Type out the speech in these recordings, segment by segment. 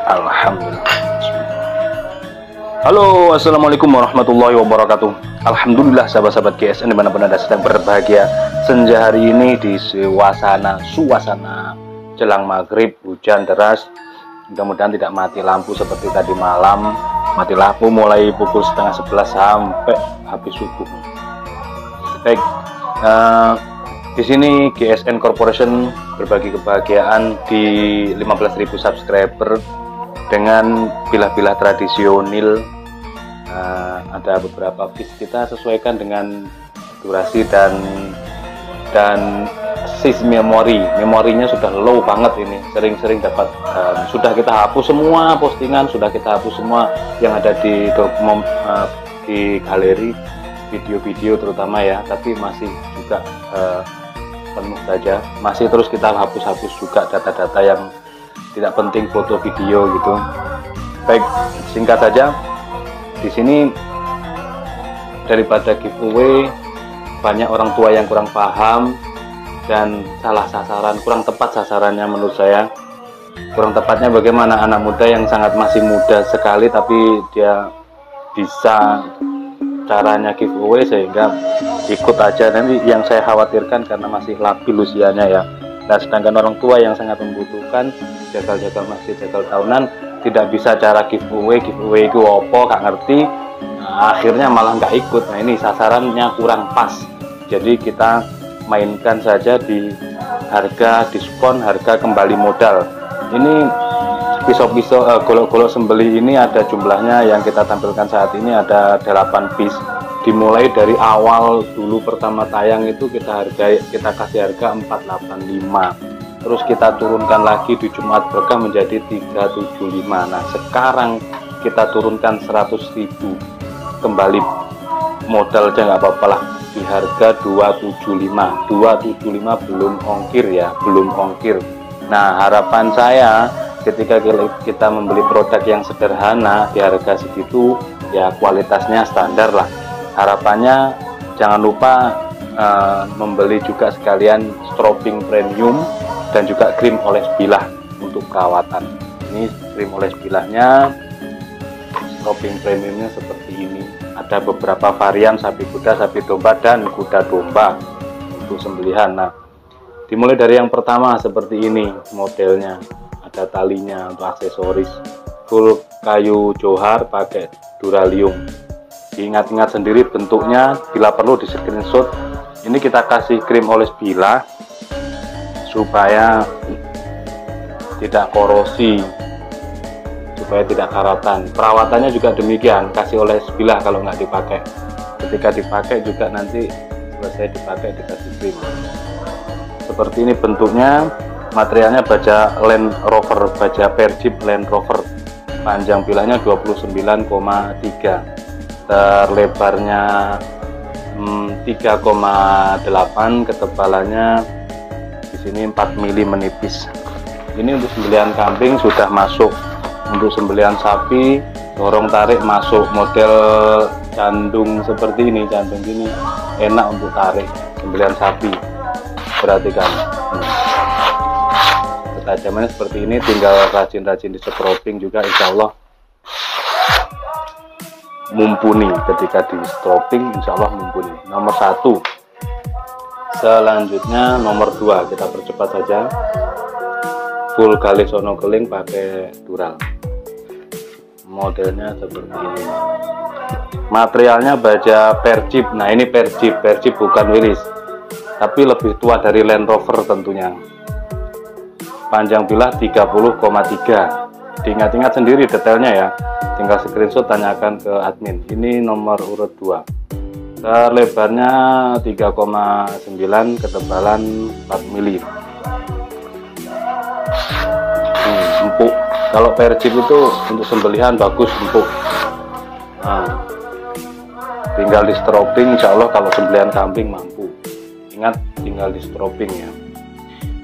Alhamdulillah. Halo, assalamualaikum warahmatullahi wabarakatuh. Alhamdulillah sahabat-sahabat GSN dimanapun Anda sedang berbahagia. Senja hari ini di suasana jelang maghrib, hujan deras. Mudah-mudahan tidak mati lampu seperti tadi malam. Mati lampu mulai pukul 10:30 sampai habis subuh. Baik, di sini GSN Corporation berbagi kebahagiaan di 15.000 subscriber dengan bilah-bilah tradisional. Ada beberapa piece kita sesuaikan dengan durasi dan sis memorinya sudah low banget ini, sering-sering dapat sudah kita hapus semua postingan, sudah kita hapus semua yang ada di galeri video-video terutama ya, tapi masih juga penuh saja, masih terus kita hapus juga data-data yang tidak penting, foto video gitu. Baik, singkat saja, di sini daripada giveaway banyak orang tua yang kurang paham dan salah sasaran, kurang tepat sasarannya menurut saya. Kurang tepatnya bagaimana anak muda yang sangat masih muda sekali tapi dia bisa caranya giveaway sehingga ikut aja. Nanti yang saya khawatirkan karena masih labil usianya ya. Nah, sedangkan orang tua yang sangat membutuhkan jagal-jagal masjid, jagal tahunan, tidak bisa cara giveaway itu opo, gak ngerti. Nah, akhirnya malah nggak ikut. Nah, ini sasarannya kurang pas. Jadi kita mainkan saja di harga diskon, harga kembali modal. Ini pisau-pisau golok-golok sembelih ini ada jumlahnya yang kita tampilkan saat ini ada 8 piece. Dimulai dari awal dulu pertama tayang itu kita kasih harga 485. Terus kita turunkan lagi di Jumat Berkah menjadi 375. Nah, sekarang kita turunkan 100.000 kembali modal aja nggak apa-apa lah, di harga 275 belum ongkir ya, belum ongkir. Nah, harapan saya ketika kita membeli produk yang sederhana di harga segitu ya, kualitasnya standar lah. Harapannya jangan lupa membeli juga sekalian strobing premium dan juga krim oles bilah untuk perawatan. Ini krim oles bilahnya, strobing premiumnya seperti ini. Ada beberapa varian sapi kuda, sapi domba, dan kuda domba untuk sembelihan. Nah, dimulai dari yang pertama seperti ini modelnya, ada talinya untuk aksesoris, full kayu johar pakai duralium. Diingat-ingat sendiri bentuknya, bila perlu di screenshot. Ini kita kasih krim oles bilah supaya tidak korosi, supaya tidak karatan. Perawatannya juga demikian, kasih oles bilah kalau nggak dipakai. Ketika dipakai juga nanti selesai dipakai dikasih krim. Seperti ini bentuknya. Materialnya baja Land Rover, baja Perjeep Land Rover. Panjang bilahnya 29,3, terlebarnya 3,8, ketebalannya di sini 4 mili menipis. Ini untuk sembelihan kambing sudah masuk. Untuk sembelihan sapi dorong tarik masuk, model candung seperti ini, candung gini enak untuk tarik sembelihan sapi. Perhatikan, ketajamannya seperti ini, tinggal rajin-rajin di scrubbing juga, insya Allah mumpuni. Ketika di scrubbing insya Allah mumpuni. Nomor 1. Selanjutnya nomor 2, kita percepat saja. Full galih sono keling pakai dural. Modelnya seperti ini. Materialnya baja Perjeep. Nah, ini Perjeep bukan Willys, tapi lebih tua dari Land Rover tentunya. Panjang bilah 30,3. Diingat-ingat sendiri detailnya ya, tinggal screenshot, tanyakan ke admin. Ini nomor urut 2. Lebarnya 3,9, ketebalan 4 mili. Empuk. Kalau Perjeep itu untuk sembelihan bagus, empuk. Nah, tinggal di strobing, insya Allah kalau sembelihan kambing mampu. Ingat, tinggal di strobing ya.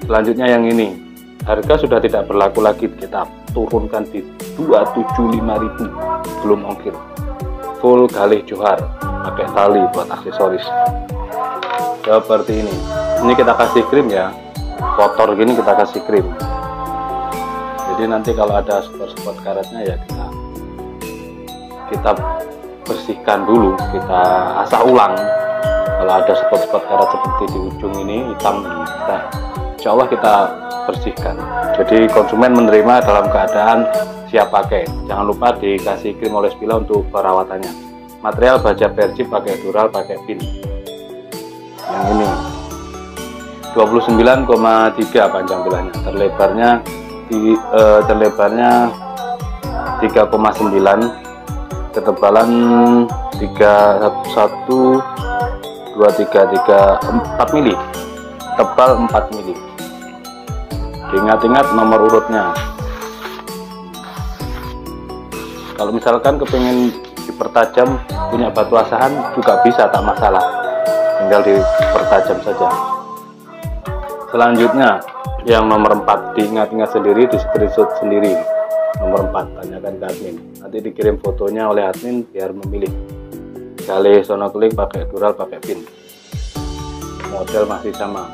Selanjutnya yang ini, harga sudah tidak berlaku lagi, kita turunkan di 275.000 belum ongkir. Full galih johar pakai tali buat aksesoris seperti ini. Ini kita kasih krim ya, kotor gini kita kasih krim. Jadi nanti kalau ada spot-spot karetnya ya kita bersihkan dulu, kita asah ulang. Kalau ada spot-spot karet seperti di ujung ini hitam, insya Allah kita bersihkan. Jadi konsumen menerima dalam keadaan siap pakai. Jangan lupa dikasih krim oles bila untuk perawatannya. Material baja Persib pakai dural, pakai pin. Yang ini 29,3 panjang bilahnya, terlebarnya 3,9, ketebalan 4 mili, tebal 4 mili. Diingat-ingat nomor urutnya. Kalau misalkan kepingin dipertajam, punya batu asahan juga bisa, tak masalah, tinggal dipertajam saja. Selanjutnya yang nomor 4, diingat-ingat sendiri, di screenshot sendiri. Nomor 4, tanyakan ke admin, nanti dikirim fotonya oleh admin biar memilih. Gale sonokeling pakai dural, pakai pin. Model masih sama.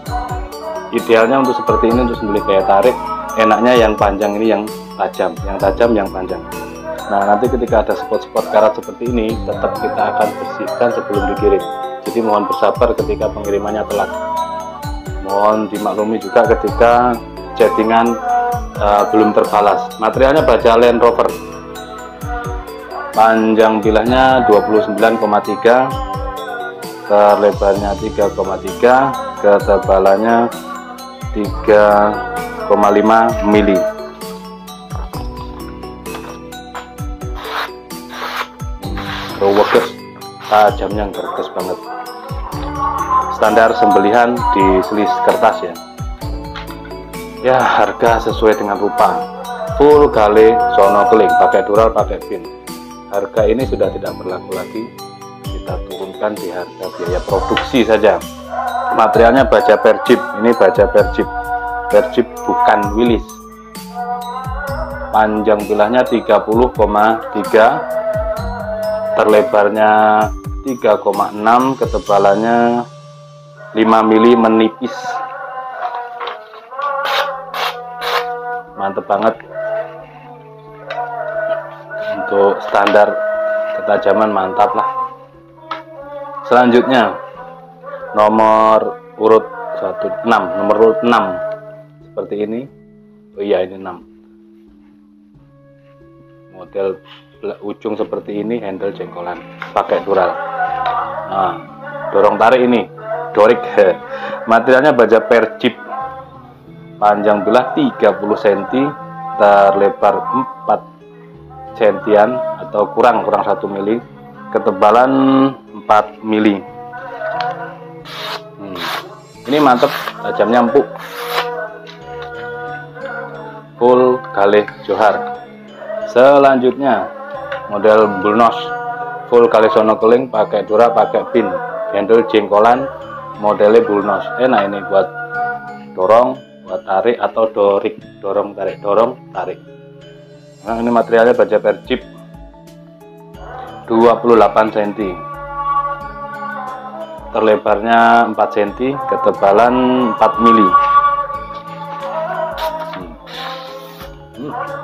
Idealnya untuk seperti ini, untuk sembelih kayak tarik, enaknya yang panjang ini yang tajam, yang panjang. Nah, nanti ketika ada spot-spot karat seperti ini, tetap kita akan bersihkan sebelum dikirim. Jadi mohon bersabar ketika pengirimannya telat. Mohon dimaklumi juga ketika chattingan belum terbalas. Materialnya baja Land Rover. Panjang bilahnya 29,3, terlebarnya 3,3, ketebalannya 3,5 mili. Weges, tajamnya gerges banget. Standar sembelihan di selis kertas ya. Ya, harga sesuai dengan rupa. Full gale sonokeling, pakai dural, pakai pin. Harga ini sudah tidak berlaku lagi, kita turunkan di harga biaya produksi saja. Materialnya baja Persib, ini baja Persib bukan Willis. Panjang bilahnya 30,3, terlebarnya 3,6, ketebalannya 5 mili, menipis. Mantep banget. Untuk standar ketajaman mantap lah. Selanjutnya nomor urut 6, nomor urut 6 seperti ini. Oh iya, ini 6. Model ujung seperti ini, handle jengkolan, pakai dural. Nah, dorong tarik ini dorik. Materialnya baja Persib, panjang bilah 30 cm, terlebar 4 cm atau kurang 1 mili, ketebalan 4 mili. Ini mantep, tajamnya empuk. Full gale johar. Selanjutnya model Bullnose, full gale sonokeling, pakai dural, pakai pin, handle jengkolan, modelnya Bullnose. Enak ini buat dorong, buat tarik atau dorik, dorong tarik, dorong tarik. Nah, ini materialnya baja Persib 28 cm, terlebarnya 4 cm, ketebalan 4 mili.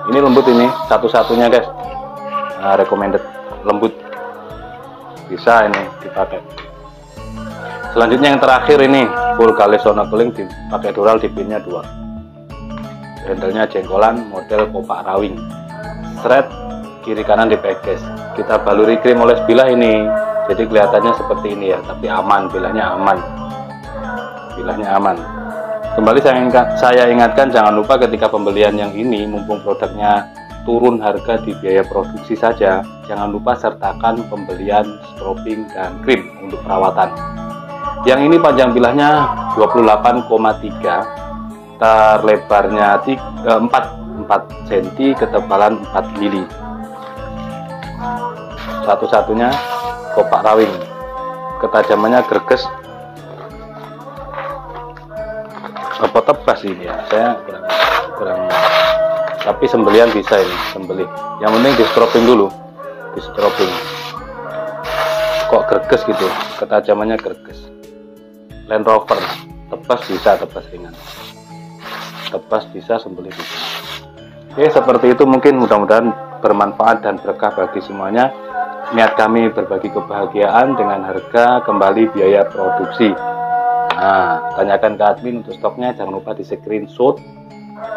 Ini lembut, ini satu-satunya guys. Nah, recommended, lembut, bisa ini dipakai. Selanjutnya yang terakhir ini full gale sonokeling, dipakai dural, di pinnya 2. Handlenya jengkolan, model kopak rawing. Thread kiri kanan dipeges. Kita baluri krim oles bilah ini, jadi kelihatannya seperti ini ya, tapi aman, bilahnya aman. Bilahnya aman. Kembali saya ingatkan, jangan lupa ketika pembelian yang ini, mumpung produknya turun harga di biaya produksi saja, jangan lupa sertakan pembelian strobing dan krim untuk perawatan. Yang ini panjang bilahnya 28,3, terlebarnya 4 cm, ketebalan 4 mili. Satu-satunya kopak rawing. Ketajamannya gerges. Apa tebas ini ya, saya kurang tapi sembelian bisa ini, sembelih. Yang penting di strobing dulu, di strobing. Kok gerges gitu, ketajamannya gerges. Land Rover, tebas bisa, tebas ringan. Tebas bisa, sembelih bisa. Oke, seperti itu mungkin, mudah-mudahan bermanfaat dan berkah bagi semuanya. Niat kami berbagi kebahagiaan dengan harga kembali biaya produksi. Nah, tanyakan ke admin untuk stoknya, jangan lupa di screenshot,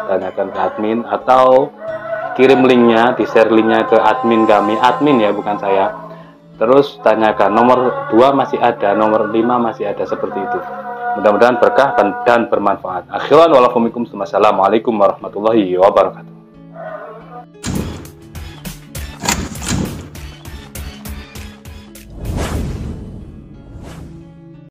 tanyakan ke admin atau kirim linknya, di share linknya ke admin kami, admin ya bukan saya. Terus tanyakan, nomor 2 masih ada, nomor 5 masih ada, seperti itu. Mudah-mudahan berkah dan bermanfaat. Akhiran walafumikum, assalamualaikum warahmatullahi wabarakatuh.